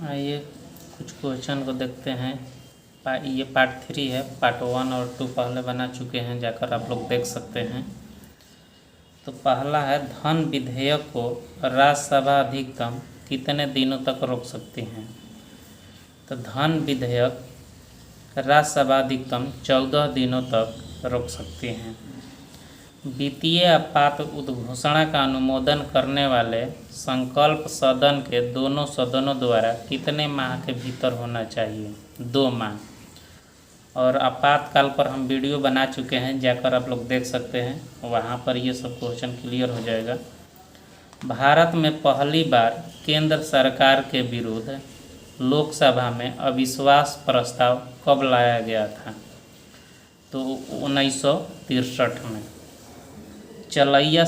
आइए कुछ क्वेश्चन को देखते हैं। ये पार्ट 3 है, पार्ट 1 और 2 पहले बना चुके हैं, जाकर आप लोग देख सकते हैं। तो पहला है, धन विधेयक को राज्यसभा अधिकतम कितने दिनों तक रोक सकती है। तो धन विधेयक राज्यसभा अधिकतम 14 दिनों तक रोक सकती हैं। वित्तीय आपात उद्घोषणा का अनुमोदन करने वाले संकल्प सदन के दोनों सदनों द्वारा कितने माह के भीतर होना चाहिए? 2 माह। और आपातकाल पर हम वीडियो बना चुके हैं, जाकर आप लोग देख सकते हैं, वहाँ पर ये सब क्वेश्चन क्लियर हो जाएगा। भारत में पहली बार केंद्र सरकार के विरुद्ध लोकसभा में अविश्वास प्रस्ताव कब लाया गया था? तो 1963 में। चलैया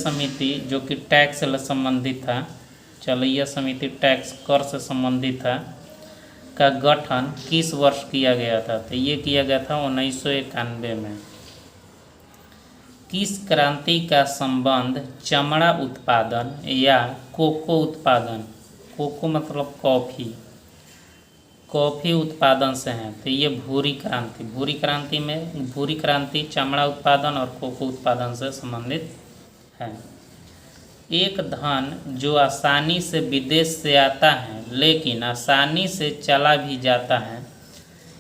समिति जो कि टैक्स से संबंधित था, चलैया समिति टैक्स कर से संबंधित था, का गठन किस वर्ष किया गया था? तो ये किया गया था 1991 में। किस क्रांति का संबंध चमड़ा उत्पादन या कोको उत्पादन, कोको मतलब कॉफ़ी उत्पादन से है? तो ये भूरी क्रांति चमड़ा उत्पादन और कोको उत्पादन से संबंधित है। एक धन जो आसानी से विदेश से आता है लेकिन आसानी से चला भी जाता है,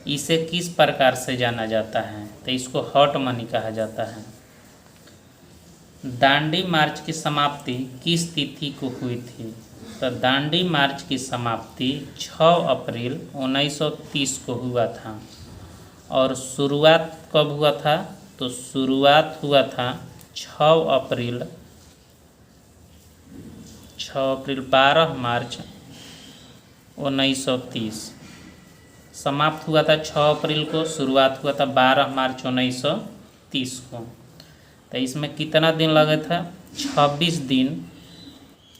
इसे किस प्रकार से जाना जाता है? तो इसको हॉट मनी कहा जाता है। दांडी मार्च की समाप्ति किस तिथि को हुई थी? तो दांडी मार्च की समाप्ति 6 अप्रैल 1930 को हुआ था। और शुरुआत कब हुआ था? तो शुरुआत हुआ था 6 अप्रैल 12 मार्च 1930। समाप्त हुआ था 6 अप्रैल को, शुरुआत हुआ था 12 मार्च 1930 को। तो इसमें कितना दिन लगा था?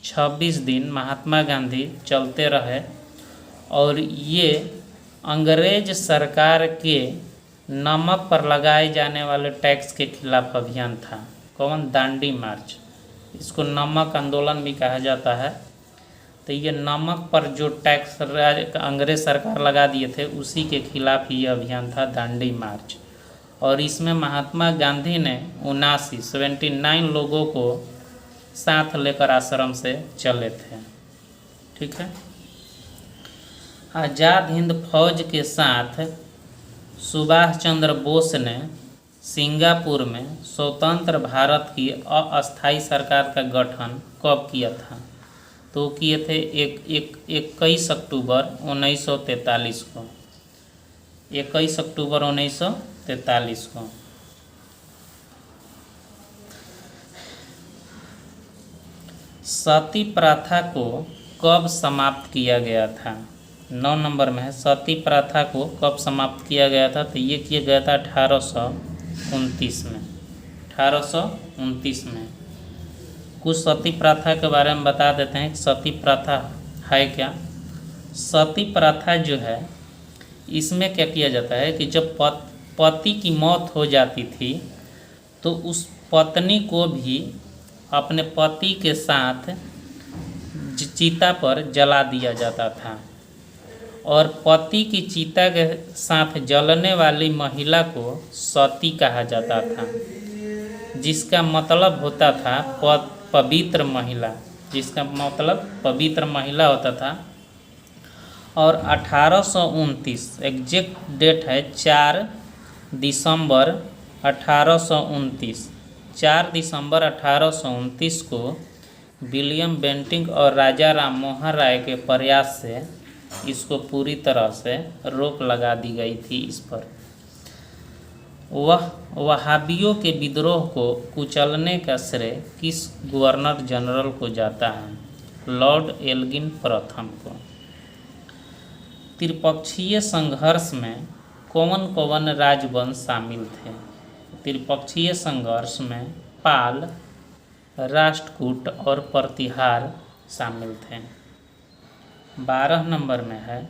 26 दिन महात्मा गांधी चलते रहे। और ये अंग्रेज सरकार के नमक पर लगाए जाने वाले टैक्स के खिलाफ अभियान था। कौन? दांडी मार्च। इसको नमक आंदोलन भी कहा जाता है। तो ये नमक पर जो टैक्स अंग्रेज सरकार लगा दिए थे, उसी के खिलाफ ये अभियान था, दांडी मार्च। और इसमें महात्मा गांधी ने 79 लोगों को साथ लेकर आश्रम से चले थे। ठीक है। आज़ाद हिंद फौज के साथ सुभाष चंद्र बोस ने सिंगापुर में स्वतंत्र भारत की अस्थायी सरकार का गठन कब किया था? तो किए थे 21 अक्टूबर 1943 को। 21 अक्टूबर 1943 को। सती प्रथा को कब समाप्त किया गया था? 9 नंबर में है, सती प्रथा को कब समाप्त किया गया था? तो ये किया गया था 1829 में। 1829 में। कुछ सती प्रथा के बारे में बता देते हैं। सती प्रथा है क्या? सती प्रथा जो है, इसमें क्या किया जाता है कि जब पति की मौत हो जाती थी, तो उस पत्नी को भी अपने पति के साथ चिता पर जला दिया जाता था। और पति की चिता के साथ जलने वाली महिला को सती कहा जाता था, जिसका मतलब होता था पवित्र महिला, जिसका मतलब पवित्र महिला होता था। और 1829 एग्जैक्ट डेट है 4 दिसंबर 1829। 4 दिसंबर 1829 को विलियम बेंटिंक और राजा राम मोहन राय के प्रयास से इसको पूरी तरह से रोक लगा दी गई थी इस पर। वहाबियों के विद्रोह को कुचलने का श्रेय किस गवर्नर जनरल को जाता है? लॉर्ड एल्गिन प्रथम को। त्रिपक्षीय संघर्ष में कौन कौन राजवंश शामिल थे? त्रिपक्षीय संघर्ष में पाल, राष्ट्रकूट और प्रतिहार शामिल थे। 12 नंबर में है,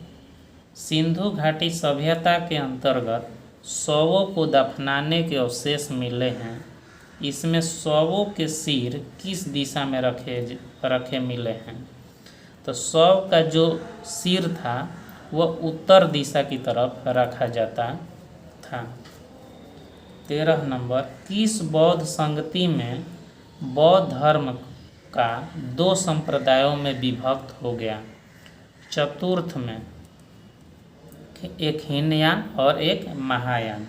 सिंधु घाटी सभ्यता के अंतर्गत शवों को दफनाने के अवशेष मिले हैं। इसमें शवों के सिर किस दिशा में रखे मिले हैं? तो शव का जो सिर था वह उत्तर दिशा की तरफ रखा जाता था। 13 नंबर, किस बौद्ध संगति में बौद्ध धर्म का 2 संप्रदायों में विभक्त हो गया? चतुर्थ में, एक हीनयान और एक महायान।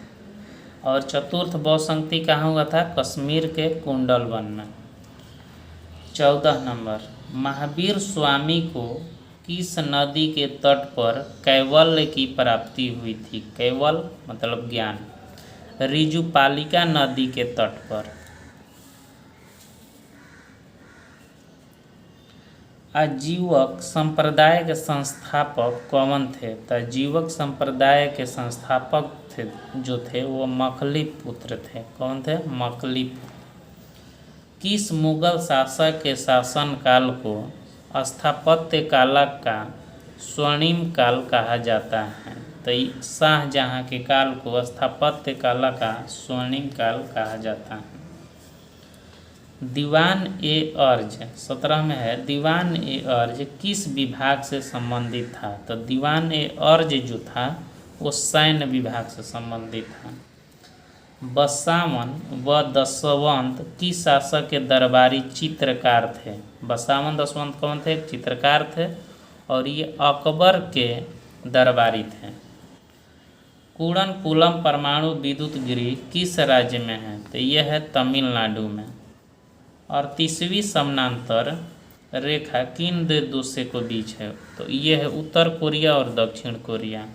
और चतुर्थ बौद्ध संगति कहाँ हुआ था? कश्मीर के कुंडलवन में। 14 नंबर, महावीर स्वामी को किस नदी के तट पर कैवल्य की प्राप्ति हुई थी? कैवल मतलब ज्ञान। ऋजुपालिका नदी के तट पर। आजीवक संप्रदाय के संस्थापक कौन थे? तो आजीवक संप्रदाय के संस्थापक थे जो थे वो मखलिपुत्र थे। कौन थे? मखलिपुत्र। किस मुगल शासक के शासनकाल को स्थापत्य काल का स्वर्णिम काल कहा जाता है? तो शाहजहाँ के काल को स्थापत्य काल का स्वर्णिम काल कहा जाता है। दीवान ए अर्ज 17 में है, दीवान ए अर्ज किस विभाग से संबंधित था? तो दीवान ए अर्ज जो था वो सैन्य विभाग से संबंधित था। बसावन व दशवंत किस शासक के दरबारी चित्रकार थे? बसावन दशवंत कौन थे? चित्रकार थे और ये अकबर के दरबारी थे। कूड़नकुलम परमाणु विद्युत गृह किस राज्य में है? तो यह है तमिलनाडु में। और 30वीं समानांतर रेखा किन दो देशों के बीच है? तो ये है उत्तर कोरिया और दक्षिण कोरिया।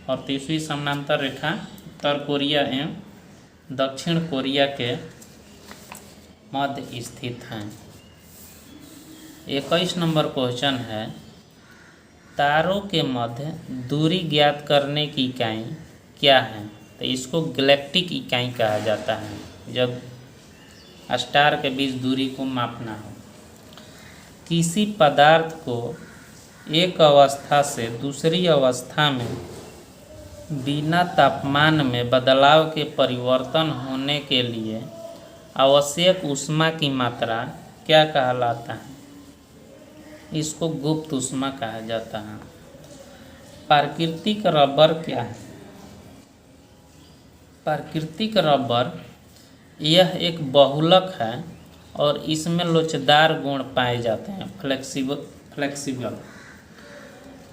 और 30वीं समानांतर रेखा उत्तर कोरिया एवं दक्षिण कोरिया के मध्य स्थित है। 21 नंबर क्वेश्चन है, तारों के मध्य दूरी ज्ञात करने की इकाई क्या है? तो इसको गैलेक्टिक इकाई कहा जाता है, जब स्टार के बीच दूरी को मापना हो। किसी पदार्थ को एक अवस्था से दूसरी अवस्था में बिना तापमान में बदलाव के परिवर्तन होने के लिए आवश्यक ऊष्मा की मात्रा क्या कहलाता है? इसको गुप्त ऊष्मा कहा जाता है। प्राकृतिक रबर क्या है? प्राकृतिक रबर यह एक बहुलक है और इसमें लोचदार गुण पाए जाते हैं, फ्लेक्सिबल।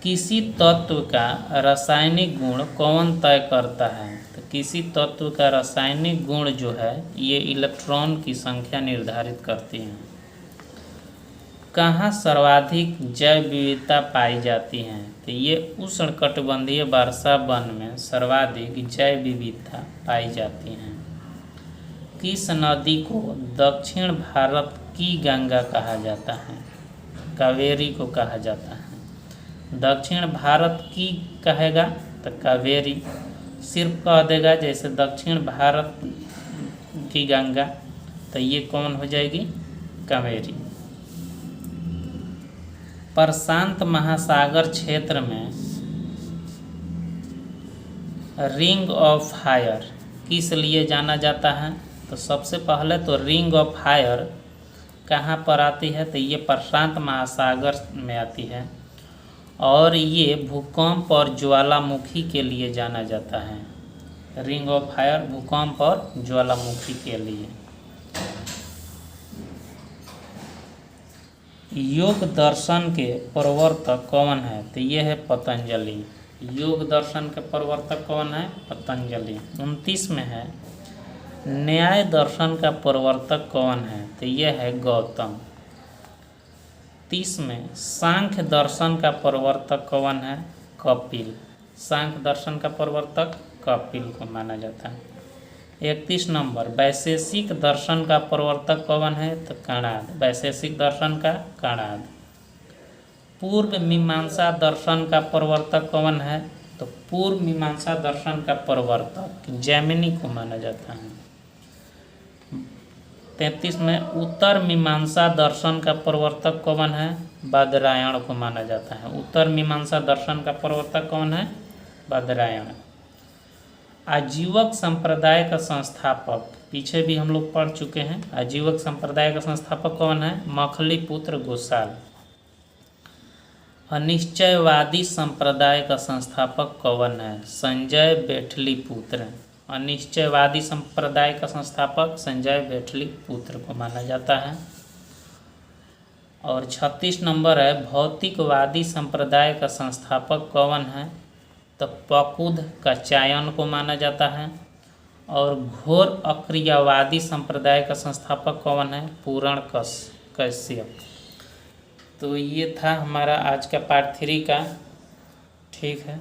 किसी तत्व का रासायनिक गुण कौन तय करता है? तो किसी तत्व का रासायनिक गुण जो है ये इलेक्ट्रॉन की संख्या निर्धारित करती है। कहाँ सर्वाधिक जैव विविधता पाई जाती है? तो ये उष्णकटिबंधीय वर्षा वन में सर्वाधिक जैव विविधता पाई जाती है। किस नदी को दक्षिण भारत की गंगा कहा जाता है? कावेरी को कहा जाता है। दक्षिण भारत की कहेगा तो कावेरी, सिर्फ कह देगा जैसे दक्षिण भारत की गंगा तो ये कौन हो जाएगी? कावेरी। प्रशांत महासागर क्षेत्र में रिंग ऑफ फायर किस लिए जाना जाता है? तो सबसे पहले तो रिंग ऑफ फायर कहाँ पर आती है? तो ये प्रशांत महासागर में आती है और ये भूकंप और ज्वालामुखी के लिए जाना जाता है। रिंग ऑफ फायर भूकंप और ज्वालामुखी के लिए। योग दर्शन के प्रवर्तक कौन है? तो ये है पतंजलि। योग दर्शन के प्रवर्तक कौन है? पतंजलि। 29 में है, न्याय दर्शन का प्रवर्तक कौन है? तो यह है गौतम। 30 में, सांख्य दर्शन का प्रवर्तक कौन है? कपिल। सांख्य दर्शन का प्रवर्तक कपिल को माना जाता है। 31 नंबर, वैशेषिक दर्शन का प्रवर्तक कौन है? तो कणाद। वैशेषिक दर्शन का कणाद। पूर्व मीमांसा दर्शन का प्रवर्तक कौन है? तो पूर्व मीमांसा दर्शन का प्रवर्तक जैमिनी को माना जाता है। 33 में, उत्तर मीमांसा दर्शन का प्रवर्तक कौन है? बादरायण को माना जाता है। उत्तर मीमांसा दर्शन का प्रवर्तक कौन है? बादरायण। आजीवक संप्रदाय का संस्थापक, पीछे भी हम लोग पढ़ चुके हैं। आजीवक संप्रदाय का संस्थापक कौन है? मखलिपुत्र गोसाल। अनिश्चयवादी संप्रदाय का संस्थापक कौन है? संजय बेटलिपुत्र। अनिश्चयवादी संप्रदाय का संस्थापक संजय बेटलिपुत्र को माना जाता है। और 36 नंबर है, भौतिकवादी संप्रदाय का संस्थापक कौन है? तो पकुद का चायन को माना जाता है। और घोर अक्रियावादी संप्रदाय का संस्थापक कौन है? पूरणकश्यप। तो ये था हमारा आज का पार्ट 3 का। ठीक है।